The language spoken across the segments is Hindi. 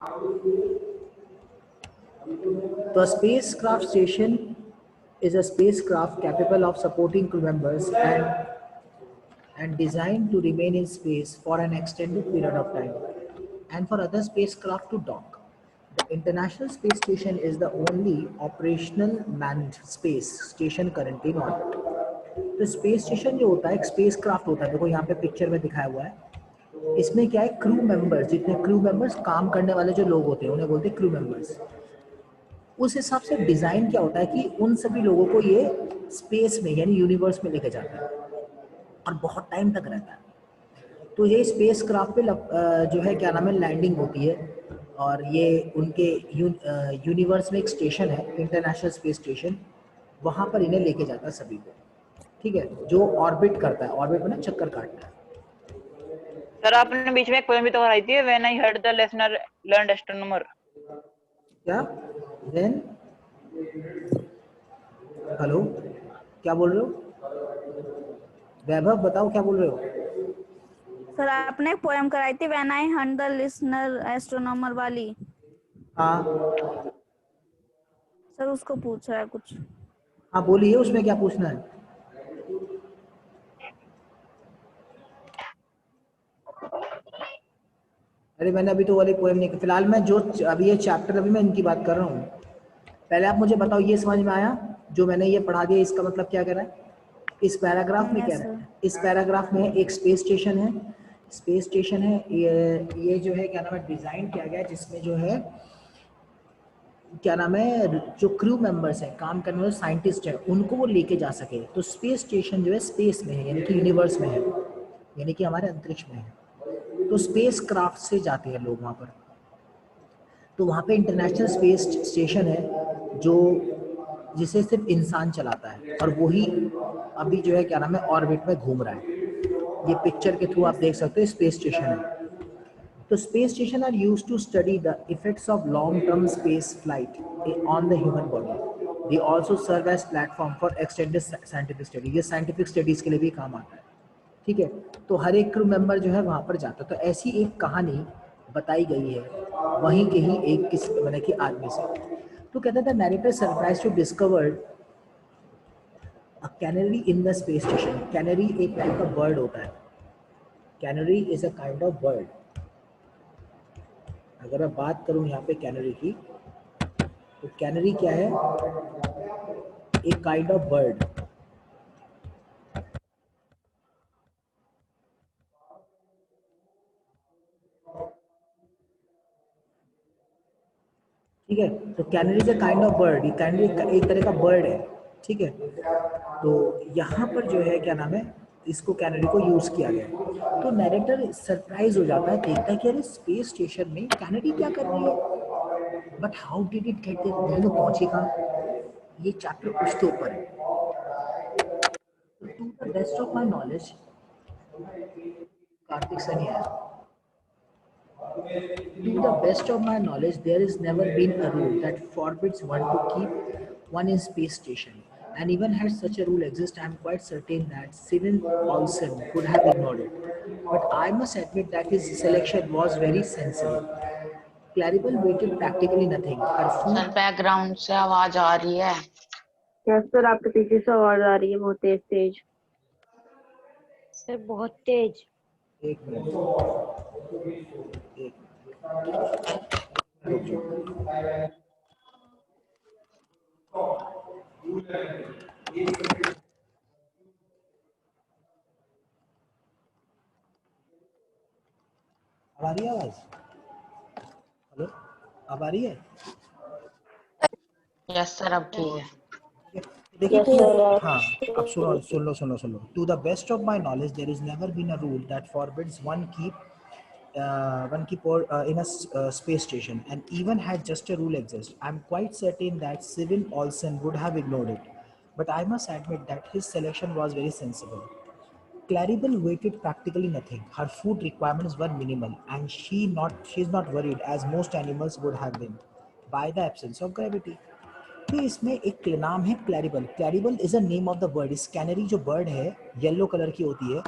The spacecraft station is a spacecraft capable of supporting crew members and designed to remain in space for an extended period of time and for other spacecraft to dock. The International Space Station is the only operational manned space station currently in orbit. तो स्पेस स्टेशन जो होता है एक स्पेस क्राफ्ट होता है, देखो यहाँ पे पिक्चर में दिखाया हुआ है। इसमें क्या है, क्रू मेंबर्स, जितने क्रू मेंबर्स काम करने वाले जो लोग होते हैं उन्हें बोलते हैं क्रू मेंबर्स। उस हिसाब से डिज़ाइन क्या होता है कि उन सभी लोगों को ये स्पेस में यानी यूनिवर्स में लेके जाता है और बहुत टाइम तक रहता है। तो ये स्पेस क्राफ्ट पे जो है क्या नाम है लैंडिंग होती है और ये उनके यूनिवर्स में एक स्टेशन है इंटरनेशनल स्पेस स्टेशन, वहाँ पर इन्हें लेके जाता है सभी को। ठीक है, जो ऑर्बिट करता है, ऑर्बिट में ना चक्कर काटता है। सर आपने बीच में एक पोएम भी तो कराई थी, when I heard the listener learned astronomer. क्या देन, हेलो क्या बोल रहे हो वैभव, बताओ क्या बोल रहे हो। सर आपने एक पोएम कराई थी when I heard the listener astronomer वाली। हाँ सर उसको पूछ रहा है कुछ। हाँ बोलिए, उसमें क्या पूछना है। अरे मैंने अभी तो वाली पोएम नहीं, फिलहाल मैं जो अभी ये चैप्टर अभी मैं इनकी बात कर रहा हूँ। पहले आप मुझे बताओ, ये समझ में आया जो मैंने ये पढ़ा दिया, इसका मतलब क्या कह रहा है इस पैराग्राफ में, क्या रहा है इस पैराग्राफ में एक स्पेस स्टेशन है, स्पेस स्टेशन है ये जो है क्या नाम है डिजाइन किया गया है, जिसमें जो है क्या नाम है जो क्रू मेंबर्स हैं, काम करने वाले साइंटिस्ट हैं, उनको वो लेके जा सके। तो स्पेस स्टेशन जो है स्पेस में है यानी कि यूनिवर्स में है, यानी कि हमारे अंतरिक्ष में है। तो स्पेस क्राफ्ट से जाते हैं लोग वहाँ पर। तो वहाँ पे इंटरनेशनल स्पेस स्टेशन है जो जिसे सिर्फ इंसान चलाता है और वही अभी जो है क्या नाम है ऑर्बिट में घूम रहा है। ये पिक्चर के थ्रू आप देख सकते हो स्पेस स्टेशन है। तो space station are used to study the effects of long term space flight on the human body. They also serve as platform for extended scientific study, ये साइंटिफिक स्टडीज के लिए भी काम आता है। ठीक है, तो हर एक क्रू मेंबर जो है वहाँ पर जाता है। तो ऐसी एक कहानी बताई गई है वहीं के ही एक किसी मतलब कि आदमी से। तो कहता था narrator surprise to discovered a canary in the space station. Canary एक टाइप का बर्ड होता है, canary is a kind of bird. अगर मैं बात करूं यहाँ पे कैनरी की, तो कैनरी क्या है, एक काइंड ऑफ बर्ड। ठीक है, तो canary is a kind of bird, ये कैनरी एक तरह का बर्ड है। ठीक है, तो यहाँ पर जो है क्या नाम है इसको कैनरी को यूज किया गया। तो नैरेटर सरप्राइज हो जाता है, देखता है कि अरे स्पेस स्टेशन में कैनरी क्या कर रही है, but how did it get there, नहीं तो पहुंचे कहाँ। ये चैप्टर उसके ऊपर है। To the best of my knowledge, Kartik Sunny है। To the best of my knowledge, there has never been a rule that forbids one to keep one in space station. And even had such a rule exist, I am quite certain that Cyril Paulson could have ignored it. But I must admit that his selection was very sensible. Claribel waited practically nothing. Her sir food background से आवाज आ रही है। यस सर, आपके पीछे से आवाज आ रही है बहुत तेज तेज। सर बहुत तेज। एक मिनट, रुक जाओ। अब आ रही है आवाज, हेलो अब आ रही है। यस सर अब ठीक है। देखिए तो हाँ, अब सुन लो। To the best of my knowledge there is never been a rule that forbids one keep in a space station, and even had just a rule exist, I'm quite certain that Cyril Olsen would have ignored it. But I must admit that his selection was very sensible. Claribel waited practically nothing. Her food requirements were minimal, and she's not worried, as most animals would have been, by the absence of gravity. तो इसमें एक नाम है Claribel. Claribel is a name of the bird. इस कैनरी जो बर्ड है येलो कलर की होती है,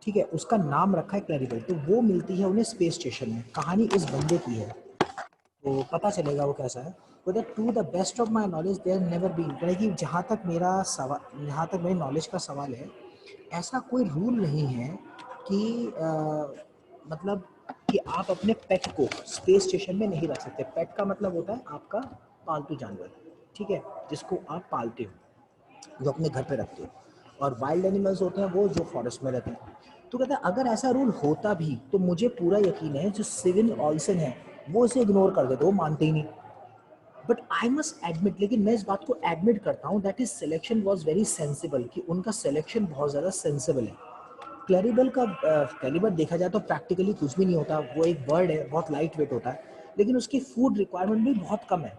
ठीक है, उसका नाम रखा है क्लैरिबल। तो वो मिलती है उन्हें स्पेस स्टेशन में। कहानी इस बंदे की है, तो पता चलेगा वो कैसा है। Whether to the best of my knowledge there never been, यानी कि जहाँ तक मेरी नॉलेज का सवाल है, ऐसा कोई रूल नहीं है कि मतलब कि आप अपने पेट को स्पेस स्टेशन में नहीं रख सकते। पेट का मतलब होता है आपका पालतू जानवर, ठीक है, जिसको आप पालते हो, जो अपने घर पे रखते हो। और वाइल्ड एनिमल्स होते हैं वो जो फॉरेस्ट में रहते हैं। तो कहता है अगर ऐसा रूल होता भी तो मुझे पूरा यकीन है जो सिविल ऑल्सन है वो इसे इग्नोर कर देते, वो मानते ही नहीं। बट आई मस्ट एडमिट, लेकिन मैं इस बात को एडमिट करता हूँ that is selection was very sensible, कि उनका सिलेक्शन बहुत ज़्यादा सेंसिबल है। क्लैरिबल का कैलिबर देखा जाए तो प्रैक्टिकली कुछ भी नहीं होता, वो एक बर्ड है, बहुत लाइट वेट होता है, लेकिन उसकी फूड रिक्वायरमेंट भी बहुत कम है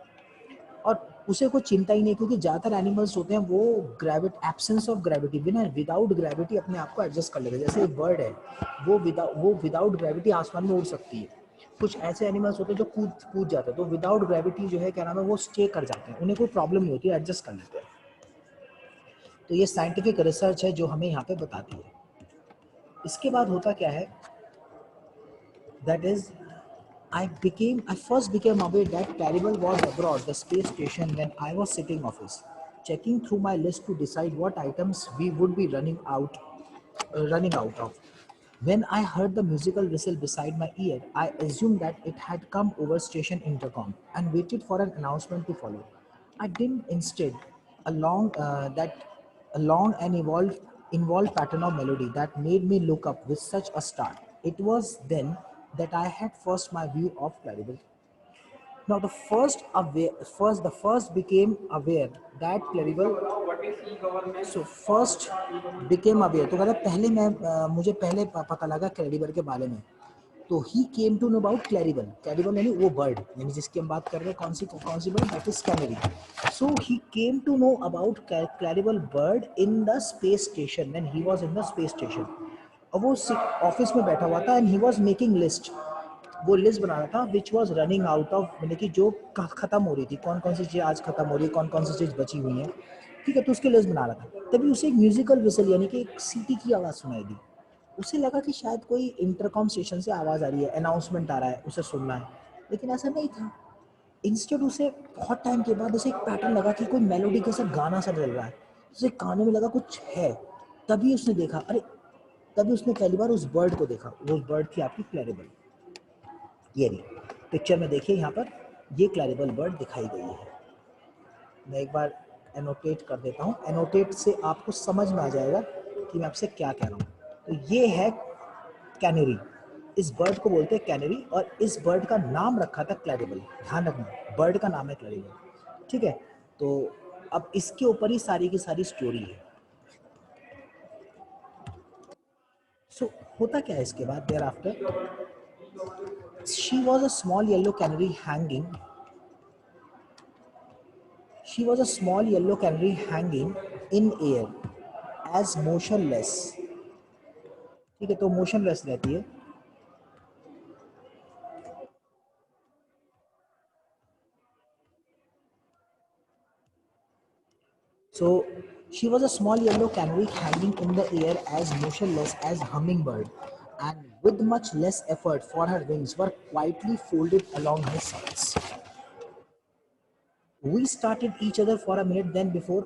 और उसे कोई चिंता ही नहीं, क्योंकि ज़्यादातर एनिमल्स होते हैं वो एब्सेंस ऑफ ग्रेविटी, बिना विदाउट ग्रेविटी अपने आप को एडजस्ट कर लेते हैं। जैसे एक बर्ड है वो विदाउट ग्रेविटी आसमान में उड़ सकती है। कुछ ऐसे एनिमल्स होते हैं जो कूद जाते हैं, तो विदाउट ग्रेविटी जो है क्या नाम है वो स्टे कर जाते हैं, उन्हें कोई प्रॉब्लम नहीं होती, एडजस्ट कर लेते हैं। तो ये साइंटिफिक रिसर्च है जो हमें यहाँ पे बताती है। इसके बाद होता क्या है, that is I first became aware that Claribel was abroad the space station when I was sitting office, checking through my list to decide what items we would be running out of. When I heard the musical whistle beside my ear, I assumed that it had come over station intercom and waited for an announcement to follow. I didn't. Instead, a long that a long and involved pattern of melody that made me look up with such a start. It was then that I had first my view of Claribel. Now the first became aware that Claribel. So first became aware. तो कहता पहले मुझे पहले पता लगा क्लैरिबल के बारे में। तो he came to know about Claribel. Claribel यानी वो बर्ड, यानी जिसकी हम बात कर रहे हैं, कौन सी bird, that is canary. So he came to know about Claribel bird in the space station when he was in the space station. अब वो ऑफिस में बैठा हुआ था and he was making list. वो लिस्ट बना रहा था which was running out of, मतलब कि जो खत्म हो रही थी, कौन कौन सी चीज़ आज खत्म हो रही है, कौन कौन सी चीज़ बची हुई है, ठीक है। तो उसकी लिस्ट बना रहा था, तभी उसे एक म्यूजिकल विसल यानी कि एक सीटी की आवाज़ सुनाई दी। उसे लगा कि शायद कोई इंटरकॉम स्टेशन से आवाज़ आ रही है, अनाउंसमेंट आ रहा है, उसे सुनना है, लेकिन ऐसा नहीं था। इंस्टेड उसे बहुत टाइम के बाद उसे एक पैटर्न लगा कि कोई मेलोडी के साथ गाना सा चल रहा है, उसे कानों में लगा कुछ है। तभी उसने देखा, तभी उसने पहली बार उस बर्ड को देखा। वो बर्ड थी आपकी क्लैरिबल। ये नहीं, पिक्चर में देखिए यहाँ पर ये क्लैरिबल बर्ड दिखाई गई है। मैं एक बार एनोटेट कर देता हूँ, एनोटेट से आपको समझ में आ जाएगा कि मैं आपसे क्या कह रहा हूँ। तो ये है कैनरी, इस बर्ड को बोलते हैं कैनरी, और इस बर्ड का नाम रखा था क्लैरिबल। ध्यान रखना, बर्ड का नाम है क्लैरिबल, ठीक है। तो अब इसके ऊपर ही सारी की सारी स्टोरी है। सो होता क्या है इसके बाद, thereafter she was a small yellow canary hanging in air as motionless, ठीक है। तो मोशनलेस रहती है। So she was a small yellow canary hanging in the air as motionless as hummingbird, and with much less effort, for her wings were quietly folded along her sides. We started each other for a minute, then before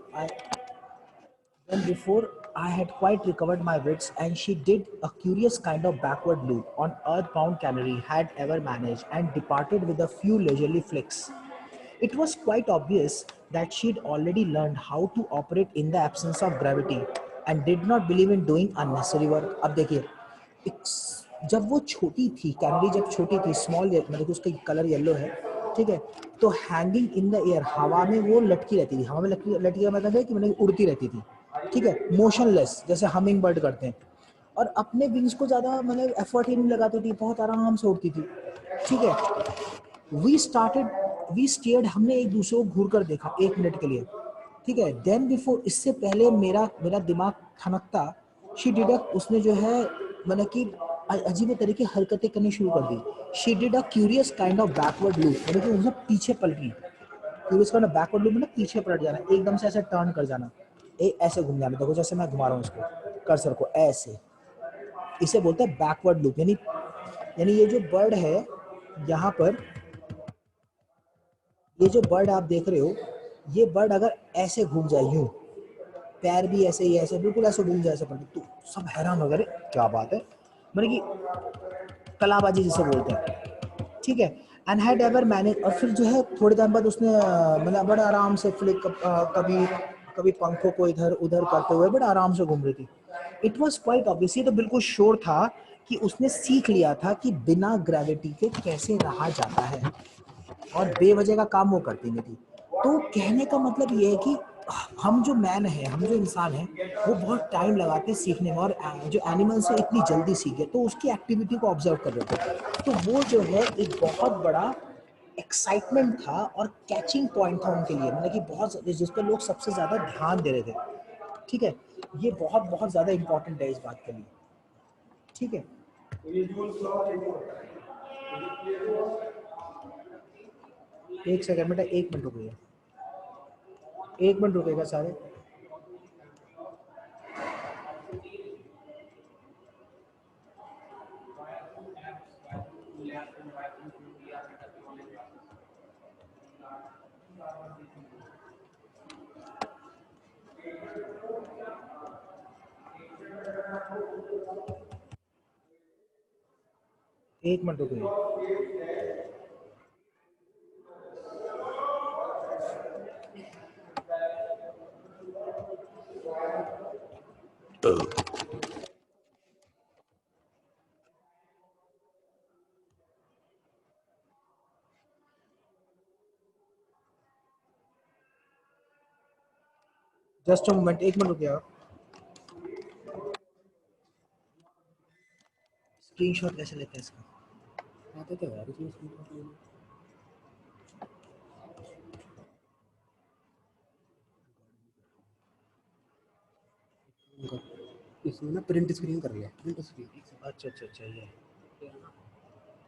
I had quite recovered my wits, and she did a curious kind of backward loop on earthbound canary had ever managed, and departed with a few leisurely flicks. It was quite obvious that she'd already learned how to operate in the absence of gravity and did not believe in doing unnecessary work. अब देखिए, जब वो छोटी थी, कैनरी जब छोटी थी, स्मॉल, मतलब उसका कलर येलो है, ठीक है, तो हैंगिंग इन द एयर, हवा में वो लटकी रहती थी। हवा में लटकी का मतलब है कि मतलब उड़ती रहती थी, ठीक है, मोशनलेस, जैसे हमिंग बर्ड करते हैं, और अपने विंग्स को ज़्यादा मतलब एफर्ट ही नहीं लगाती थी, बहुत आराम से उड़ती थी, ठीक है। वी स्टेयर्ड, हमने एक दूसरे को घूर कर देखा 1 मिनट के लिए, ठीक है। देन बिफोर, इससे पहले मेरा दिमाग ठनकता, शी डिड, उसने जो है मतलब कि अजीब तरीके हरकतें करनी शुरू कर दी। She did a curious kind of backward loop, यानी कि उसे पीछे पलटी। Curious kind of backward loop मतलब पीछे पलट जाना, एकदम से ऐसे टर्न कर जाना, ऐसे घूम जाना। देखो जैसे मैं घुमा रहा हूँ इसको, कर्सर को ऐसे, इसे बोलते हैं बैकवर्ड लूप। यानी ये जो बर्ड है यहाँ पर, ये जो बर्ड आप देख रहे हो, ये बर्ड अगर ऐसे घूम जाए यूं, पैर भी ऐसे ही ऐसे बिल्कुल ऐसे घूम जाए ऐसे पलटे, तो सब हैरान हो गए, अरे क्या बात है, मतलब कि कलाबाजी जिसे बोलते हैं, ठीक है। एंड हैड एवर मैनेज, और फिर जो है थोड़ी देर बाद उसने मतलब बड़ा आराम से फ्लिक कभी कभी पंखों को इधर उधर करते हुए बड़ा आराम से घूम रही थी। इट वॉज क्वाइट ऑब्वियस, तो बिल्कुल श्योर था कि उसने सीख लिया था कि बिना ग्रेविटी के कैसे रहा जाता है, और बेवजह का काम वो करती नहीं थी। तो कहने का मतलब ये है कि हम जो मैन है, हम जो इंसान है, वो बहुत टाइम लगाते हैं सीखने में, और जो एनिमल से इतनी जल्दी सीखे, तो उसकी एक्टिविटी को ऑब्जर्व कर रहे थे। तो वो जो है एक बहुत बड़ा एक्साइटमेंट था और कैचिंग पॉइंट था उनके लिए, मतलब कि बहुत जिस पर लोग सबसे ज़्यादा ध्यान दे रहे थे, ठीक है। ये बहुत बहुत ज़्यादा इंपॉर्टेंट है इस बात के लिए, ठीक है। एक सेकंड बेटा, एक मिनट रुकिए, एक मिनट रुकेगा सारे। एक मिनट रुकिए। जस्ट अ मोमेंट, एक मिनट रुकिए आप। स्क्रीनशॉट कैसे लेते हैं इसका, आते तो यार इसमें स्क्रीनशॉट लेना। इसमें ना प्रिंट स्क्रीन कर लिया, प्रिंट स्क्रीन। अच्छा अच्छा अच्छा, ये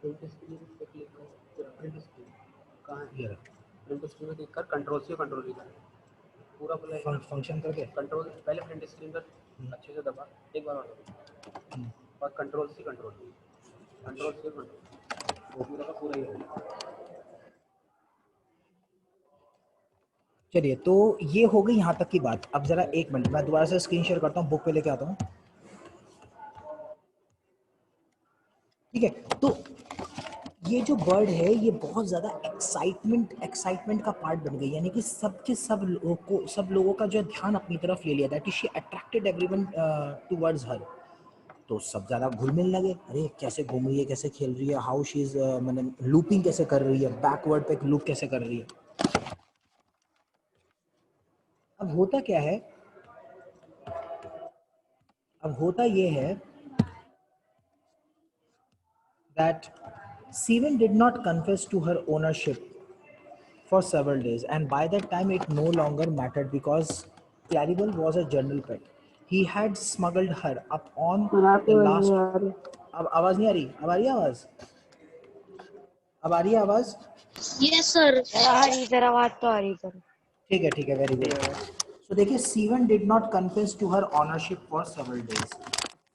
प्रिंट स्क्रीन पे क्लिक कर, प्रिंट स्क्रीन कहाँ है, ये प्रिंट स्क्रीन पे क्लिक कर, कंट्रोल से कंट्रोल भी कर पूरा फंक्शन करके कंट्रोल पहले प्रिंट स्क्रीन पर अच्छे से दबा एक बार और कंट्रोल से कंट्रोल वो पूरा का पूरा ही है। चलिए, तो ये हो गई यहाँ तक की बात। अब जरा एक मिनट, मैं दोबारा से स्क्रीन शेयर करता हूँ, बुक पे लेके आता हूँ, ठीक है। तो ये जो बर्ड है, ये बहुत ज़्यादा एक्साइटमेंट का पार्ट बन गई, यानी कि सब लोगों का जो ध्यान अपनी तरफ ले लिया, that is she attracted everyone towards हर। तो सब ज़्यादा घुल मिल लगे, अरे कैसे घूम रही है, कैसे खेल रही है, हाउ शी इज मतलब लूपिंग कैसे कर रही है, बैकवर्ड पे लूप कैसे कर रही है। अब होता क्या है, अब होता ये है that Steven did not confess to her ownership for several days, and by that time it no longer mattered because Claribel was a general pet. He had smuggled her up on आपकी the आवाज last. नहीं आ रही। अब आवाज नहीं आ रही, अब आ रही है आवाज, अब आ रही है आवाज, यस सर आ रही सर आवाज तो आ रही सर। ठीक है, वेरी गुड। सो देखिए, Steven did not confess to her ownership for several days.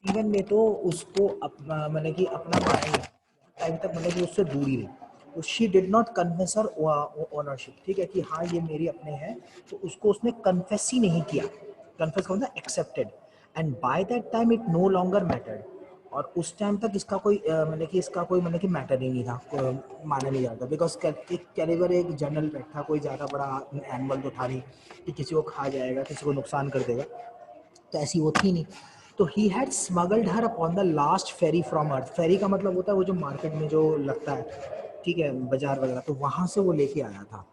Steven ने तो उसको मतलब कि अपना टाइम तक मतलब कि उससे दूर ही रही। तो she did not confess her ownership, ठीक है, कि हाँ ये मेरे अपने हैं, तो उसको उसने कन्फेस ही नहीं किया। कन्फेस का मतलब accepted, and by that time it no longer mattered. और उस टाइम तक इसका कोई मतलब कि इसका कोई मतलब कि मैटर ही नहीं था, माना नहीं जाता, बिकॉज कैलिबर एक जनरल पेट था, कोई ज़्यादा बड़ा एनिमल तो था नहीं कि किसी को खा जाएगा, किसी को नुकसान कर देगा, तो ऐसी वो थी नहीं। तो he had smuggled her upon the last ferry from earth. Ferry का मतलब होता है वो जो मार्केट में जो लगता है, ठीक है, बाजार वगैरह, तो वहाँ से वो लेके आया था।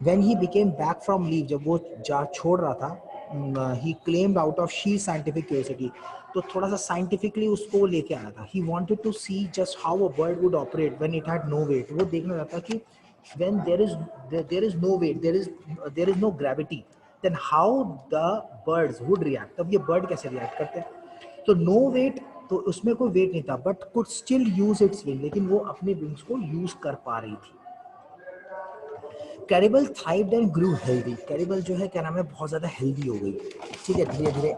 When he became back from leave, जब वो जा छोड़ रहा था, he claimed out of sheer scientific curiosity, तो थोड़ा सा साइंटिफिकली उसको लेके आया था। He wanted to see just how a bird would operate when it had no weight. वो देखना चाहता कि when there is no weight, there is no gravity, then how the birds would react, तब ये bird कैसे react करते हैं। तो no weight, तो उसमें कोई weight नहीं था, but could still use its wing, लेकिन वो अपने wings को use कर पा रही थी। कैरिबल thrived and grew healthy. कैरिबल जो है क्या नाम है, बहुत ज़्यादा हेल्दी हो गई, ठीक है, धीरे धीरे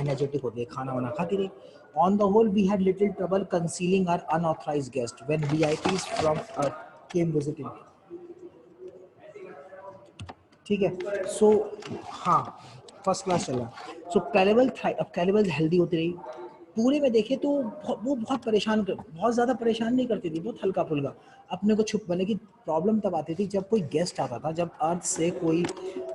एनर्जेटिक हो गई, खाना वाना खाती रही। On the whole we had little trouble concealing our unauthorised guest when VIPs from came visiting. ठीक है। सो हाँ, फर्स्ट क्लास चल रहा। सो कैलिबल हेल्दी होती रही। पूरे में देखे तो वो बहुत बहुत ज़्यादा परेशान नहीं करती थी, बहुत हल्का फुल्का अपने को छुपाने की। प्रॉब्लम तब आती थी जब कोई गेस्ट आता था, जब अर्थ से कोई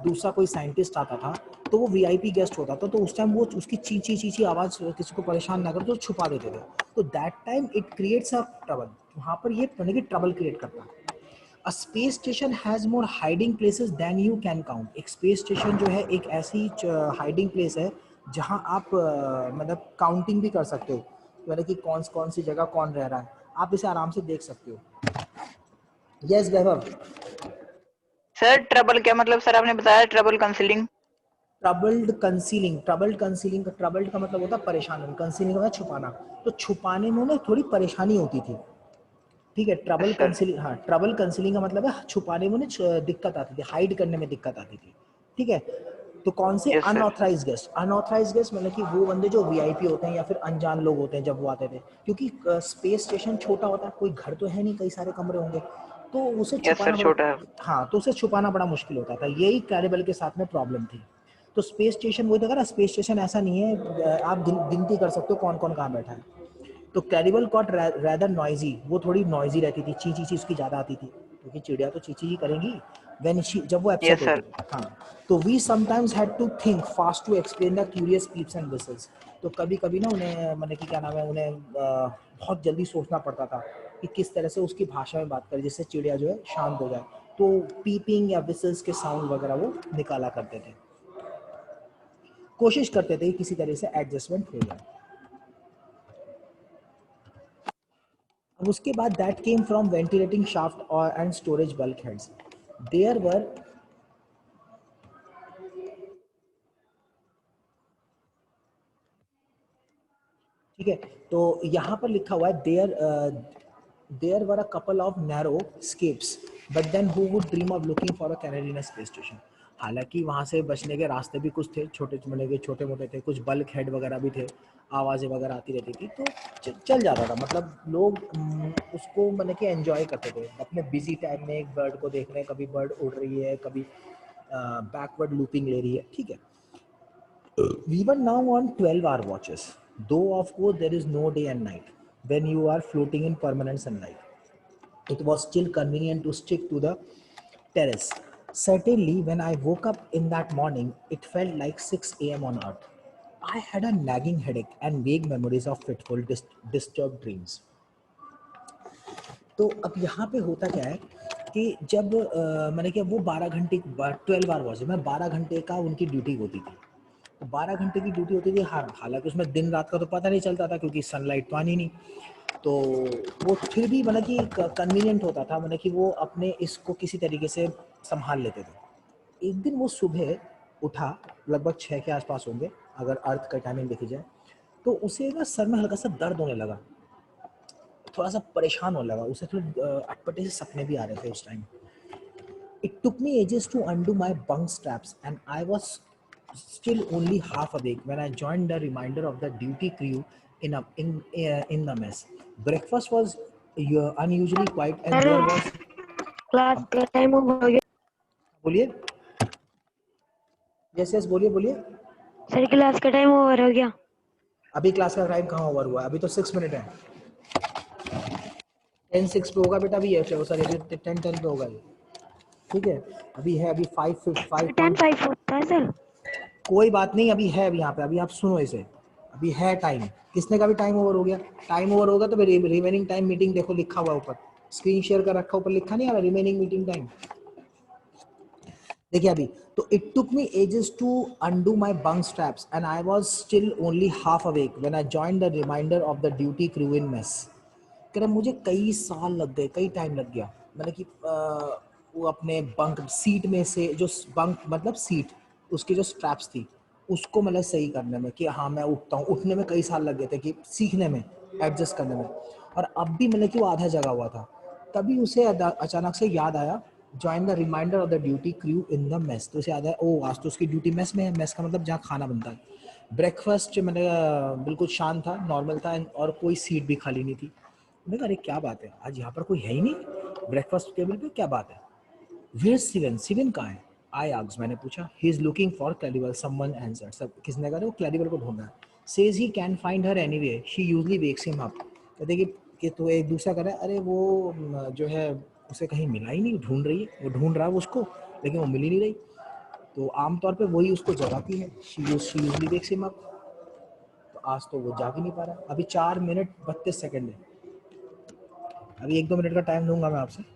दूसरा कोई साइंटिस्ट आता था, तो वो वीआईपी गेस्ट होता था, तो उस टाइम वो उसकी चीची आवाज़ किसी को परेशान ना कर तो छुपा देते थे। तो that time it creates a trouble, वहाँ पर ये यानी कि ट्रबल क्रिएट करता है। A space station has more hiding places than you can count। एक स्पेस स्टेशन जो है एक ऐसी हाइडिंग प्लेस है जहां आप मतलब काउंटिंग भी कर सकते हो, यानी कि कौन सी जगह कौन रह रहा है, आप इसे आराम से देख सकते हो। यस वैभव। सर ट्रबल क्या मतलब सर आपने बताया trouble concealing. Troubled concealing troubled का मतलब होता है परेशान, कंसीलिंग का छुपाना। तो छुपाने में उन्हें थोड़ी परेशानी होती थी, ठीक है। ट्रबल सर कंसीलिंग, हाँ ट्रबल कंसीलिंग का मतलब है छुपाने में उन्हें दिक्कत आती थी, हाइड करने में दिक्कत आती थी, ठीक है। तो कौन से यस सर। अनऑथराइज गेस्ट मतलब कि वो बंदे जो वीआईपी होते हैं या फिर अनजान लोग होते हैं जब वो आते थे, क्योंकि स्पेस स्टेशन छोटा होता है, कोई घर तो है नहीं, कई सारे कमरे होंगे, तो उसे यस छुपाना सर छोटा है। हाँ, तो उसे छुपाना बड़ा मुश्किल होता था। यही कैरिबल के साथ में प्रॉब्लम थी। तो स्पेस स्टेशन वही था ना, स्पेस स्टेशन ऐसा नहीं है, आप गिनती कर सकते हो कौन कौन कहाँ बैठा है। तो कैरिबल कॉट रैदर नॉइजी, वो थोड़ी नॉइजी रहती थी, ची उसकी ज़्यादा आती थी, क्योंकि चिड़िया तो ची ही करेंगी व्हेन शी, जब वो अपसेट यस होती सर। थी। हाँ, तो we sometimes had to think fast to explain the curious peeps and whistles. तो कभी कभी ना उन्हें मतलब कि क्या नाम है, उन्हें बहुत जल्दी सोचना पड़ता था कि किस तरह से उसकी भाषा में बात करें जिससे चिड़िया जो है शांत हो जाए। तो पीपिंग या विसल्स के साउंड वगैरह वो निकाला करते थे, कोशिश करते थे कि किसी तरह से एडजस्टमेंट हो जाए। अब उसके बाद that came from ventilating shaft और and storage bulkheads. There were, ठीक है, तो यहाँ पर लिखा हुआ है there were a couple of narrow escapes but then who would dream of looking for a canary in a space station. हालांकि वहाँ से बचने के रास्ते भी कुछ थे, छोटे मोटे थे, कुछ बल्क हेड वगैरह भी थे, आवाज़ें वगैरह आती रहती थी, तो चल जाता था। मतलब लोग उसको मतलब कि एंजॉय करते थे अपने बिजी टाइम में, एक बर्ड को देख रहे हैं, कभी बर्ड उड़ रही है, कभी बैकवर्ड लूपिंग ले रही है, ठीक है। We were now on 12-hour watches, though of course there is no day and night when you are floating in permanent sunlight. It was still convenient to stick to the terrace. Certainly, when I woke up in that morning, it felt like 6 a.m. on Earth. I had a nagging headache and vague memories of fitful, disturbed dreams. तो अब यहाँ पे होता क्या है कि जब मैंने क्या वो 12 घंटे 12 आवर वॉच में 12 घंटे का उनकी ड्यूटी होती थी। तो 12 घंटे की ड्यूटी होती थी, हालांकि उसमें दिन रात का तो पता नहीं चलता था क्योंकि सनलाइट तो आनी नहीं। तो वो फिर भी मतलब कि कन्वीनियंट होता था, मतलब कि वो अपने इसको किसी तरीके से संभाल लेते थे। एक दिन वो सुबह उठा, लगभग 6 के आसपास होंगे अगर अर्थ का टाइमिंग देखी जाए, तो उसे ना सर में हल्का सा दर्द होने लगा, थोड़ा सा परेशान होने लगा, उसे थोड़े अटपटे से सपने भी आ रहे थे उस time. It took me ages to undo my bunk straps, and I was still only half awake when I joined the reminder of the duty crew in the mess. Breakfast was unusually quiet, and there sir was, class का टाइम हो गया। बोलिए, यस बोलिए। सर क्लास का टाइम ओवर हो गया। अभी क्लास का टाइम कहाँ ओवर हुआ है, अभी तो 6 मिनट है। 10:06 पे होगा बेटा, अभी है सॉरी 10:10 पे होगा ये, ठीक है। अभी है, अभी 5:05 होता है सर। कोई बात नहीं, अभी है, अभी यहाँ पे, अभी आप सुनो इसे, अभी है टाइम। किसने का भी टाइम ओवर हो गया, टाइम ओवर होगा तो रिमेनिंग टाइम मीटिंग देखो लिखा हुआ ऊपर, स्क्रीन शेयर कर रखा, ऊपर लिखा नहीं आ रहा रिमेनिंग मीटिंग टाइम, देखिए अभी। तो it took me ages to undo my bunk straps and I was still only half awake when I joined the reminder of the duty crew in mess. कह रहा मुझे कई साल लग गए, कई टाइम लग गया, मतलब कि वो अपने बंक सीट में से जो बंक मतलब सीट उसकी जो स्ट्रैप्स थी उसको मतलब सही करने में, कि हाँ मैं उठता हूँ, उठने में कई साल लग गए थे, कि सीखने में, एडजस्ट करने में। और अब भी मतलब कि वो आधा जगा हुआ था। तभी उसे अचानक से याद आया, join the reminder of the duty crew in the mess. तो उसे याद है, ओ आज तो उसकी ड्यूटी मेस में है, मेस का मतलब जहाँ खाना बनता है। ब्रेकफास्ट मतलब बिल्कुल शांत था, नॉर्मल था, और कोई सीट भी खाली नहीं थी। मैं कहा अरे क्या बात है, आज यहाँ पर कोई है ही नहीं ब्रेकफास्ट टेबल पे, क्या बात है। वेयर सिवन, सिवन कहाँ है। I asked, मैंने पूछा, he is looking for Claribel, someone answered, सब किसने कहा, वो Claribel को ढूंढ रहा है. Says he can find her anyway, she usually wakes him up. कहते कि तो एक दूसरा कर रहा है, अरे वो जो है उसे कहीं मिला ही नहीं, ढूंढ रही है, वो ढूंढ रहा है उसको, लेकिन वो मिल ही नहीं रही, तो आमतौर पे वही उसको जगाती है. She usually wakes him up. तो आज तो वो जाग ही नहीं पा रहा. अभी 4 मिनट 32 सेकंड है, अभी 1-2 मिनट का टाइम दूंगा मैं आपसे.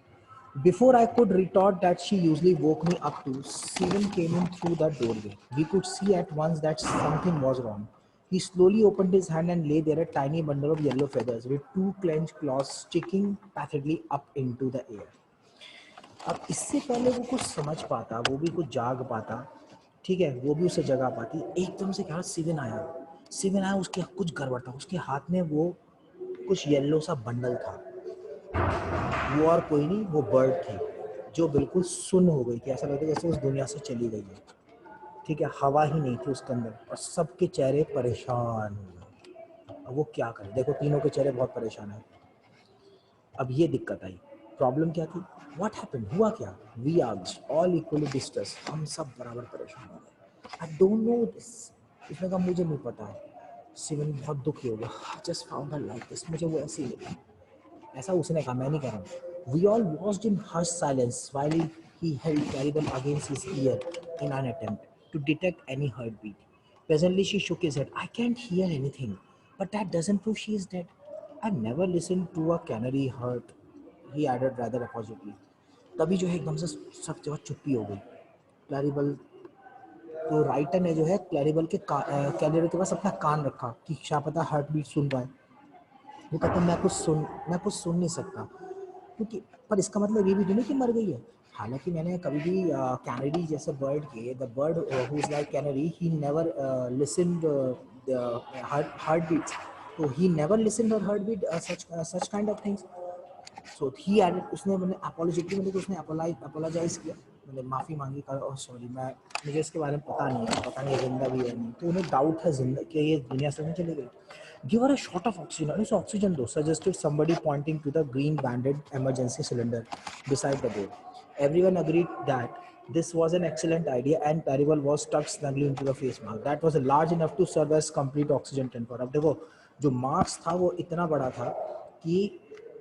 Before I could retort that she usually woke me up to, Steven came in through the doorway. We could see at once that something was wrong. He slowly opened his hand and lay there a tiny bundle of yellow feathers with 2 clenched claws sticking pathetically up into the air. अब इससे पहले वो कुछ समझ पाता, वो भी कुछ जाग पाता, ठीक है, वो भी उसे जगा पाती, एकदम से क्या स्टीवन आया. स्टीवन आया, उसके कुछ गड़बड़ था, उसके हाथ में वो कुछ येलो सा बंडल था. वो और कोई नहीं, वो बर्ड थी जो बिल्कुल सुन्न हो गई थी, ऐसा लगता है जैसे उस दुनिया से चली गई है. ठीक है, हवा ही नहीं थी उसके अंदर और सबके चेहरे परेशान हो गए. अब वो क्या करे, देखो तीनों के चेहरे बहुत परेशान हैं. अब ये दिक्कत आई, प्रॉब्लम क्या थी, व्हाट हैपेंड, हुआ क्या. We asked, all equally distress, हम सब बराबर परेशान हो गए. आई डोंट नो दिस, उसने कहा मुझे नहीं पता. स्टीवन बहुत दुखी हो गया. Just found her like this, मुझे वो ऐसी लगी. ऐसा उसने कहा, मैं नहीं कह रहा हूँ. We all watched in hushed silence while he held Claribel against his ear in an attempt to detect any heartbeat. Presently she shook his head. I can't hear anything, but that doesn't prove she is dead. I've never listened to a canary hurt, he added rather apologetically. तभी जो है एकदम से सब जगह चुप्पी हो गई. Claribel तो राइटर ने जो है Claribel के के पास अपना कान रखा कि क्या पता हार्ट बीट सुन पाए. वो कहता मैं कुछ सुन नहीं सकता, क्योंकि पर इसका मतलब ये भी नहीं कि मर गई है. हालांकि मैंने कभी भी कैनरी जैसे बर्ड के, the bird who is like canary, he never listened the heart beats, तो he never listened the heart beat, such kind of things. So he added, उसने मैंने अपोलॉजिटिक मतलब उसने अपोलोजाइज किया, मैंने माफ़ी मांगी, कहा सॉरी, मैं मुझे इसके बारे में पता नहीं जिंदा भी है नहीं, तो उन्हें डाउट है जिंदा कि ये दुनिया से नहीं चली गई. Give her a shot of oxygen. अरे oxygen दो, suggested somebody pointing to the green banded emergency cylinder beside the door. Everyone agreed that this was an excellent idea and Claribel was stuck snugly into the face mask. That was large enough to serve as complete oxygen tent for. अब देखो जो मास्क था वो इतना बड़ा था कि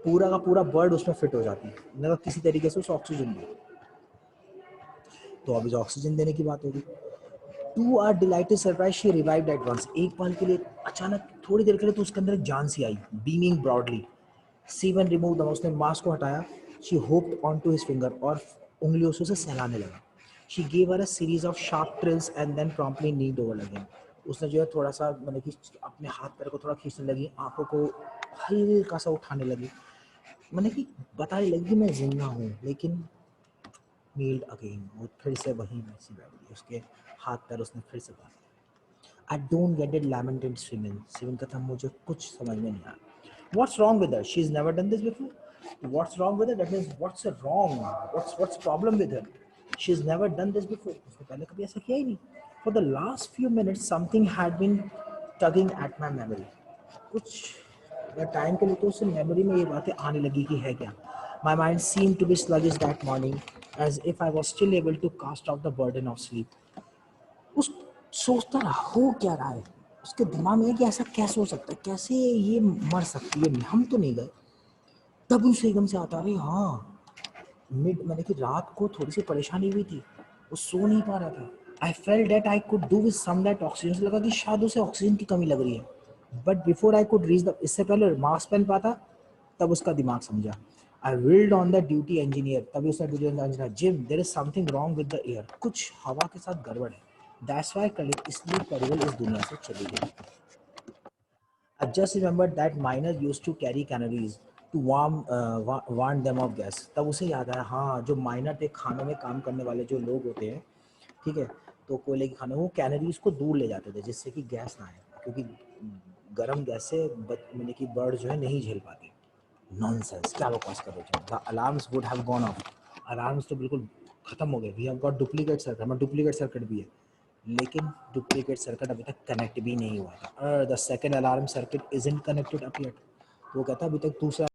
पूरा का पूरा बर्ड उसमें फिट हो जाती, मतलब किसी तरीके से उसे ऑक्सीजन दी. तो अभी जो ऑक्सीजन देने की बात होगी. To our delighted surprise, she revived at once. एक पल के लिए अचानक थोड़ी देर के लिए तो उसके अंदर एक जान सी आई, beaming broadly. Steven removed them, उसने मास्क को हटाया. She hopped onto his finger और उंगलियों से उसे सहलाने लगा. She gave her a series of sharp trills and then promptly kneeled over again. उसने जो है थोड़ा सा मतलब कि अपने हाथ पैर को थोड़ा खींचने लगी, आंखों को हल्का सा उठाने लगी, मतलब कि बताने लगी कि मैं जिंदा हूँ, लेकिन नील्ड अगेन, वो फिर से वहीं वैसी बैठ गई, उसके हाथ पैर उसने फिर से बांधे. I don't get it, lamented Steven. Steven कहता मुझे कुछ समझ में नहीं आया. What's wrong with her? She's never done this before. What's wrong with her? That means what's wrong? What's problem with her? She's never done this before. उसने पहले कभी ऐसा किया ही नहीं. For the last few minutes, something had been tugging at my memory. कुछ टाइम के लिए तो उससे मेमोरी में ये बातें आने लगी कि है क्या. My mind seemed to be sluggish that morning, as if I was still able to cast off the burden of sleep. उस सोचता रहा हो क्या रहा है, उसके दिमाग में कि ऐसा कैसे हो सकता है, कैसे ये मर सकती है, हम तो नहीं गए. तब उसे एकदम से आता, अरे हाँ, मैंने कि रात को थोड़ी सी परेशानी हुई थी, वो सो नहीं पा रहा था. I felt that I could do with some that oxygen, लगा कि शायद उसे ऑक्सीजन की कमी लग रही है. But before I could reach the, इससे पहले मास्क पहन पाता तब उसका दिमाग समझा. I yelled on the duty engineer, तभी उसने duty engineer, Jim there is something wrong with the air, कुछ हवा के साथ गड़बड़ है. That's why इसलिए Claribel इस दुनिया से चली गई. I just remembered that miners used to carry canaries to warn them of gas. तब उसे याद आया, हाँ जो माइनर थे, खानों में काम करने वाले जो लोग होते हैं, ठीक है, तो कोयले के खाने, वो कैनरीज को दूर ले जाते थे जिससे कि गैस ना आए, क्योंकि गर्म गैस से मतलब कि बर्ड जो है नहीं झेल पाते. नॉनसेंस, क्या बकवास कर रहे थे. The alarms would have gone off, alarms तो बिल्कुल खत्म हो गए. We have got duplicate circuit, हमारा डुप्लीकेट सर्किट भी है, लेकिन डुप्लीकेट सर्किट अभी तक कनेक्ट भी नहीं हुआ था. The second alarm circuit isn't connected up yet. वो कहता अभी तक दूसरा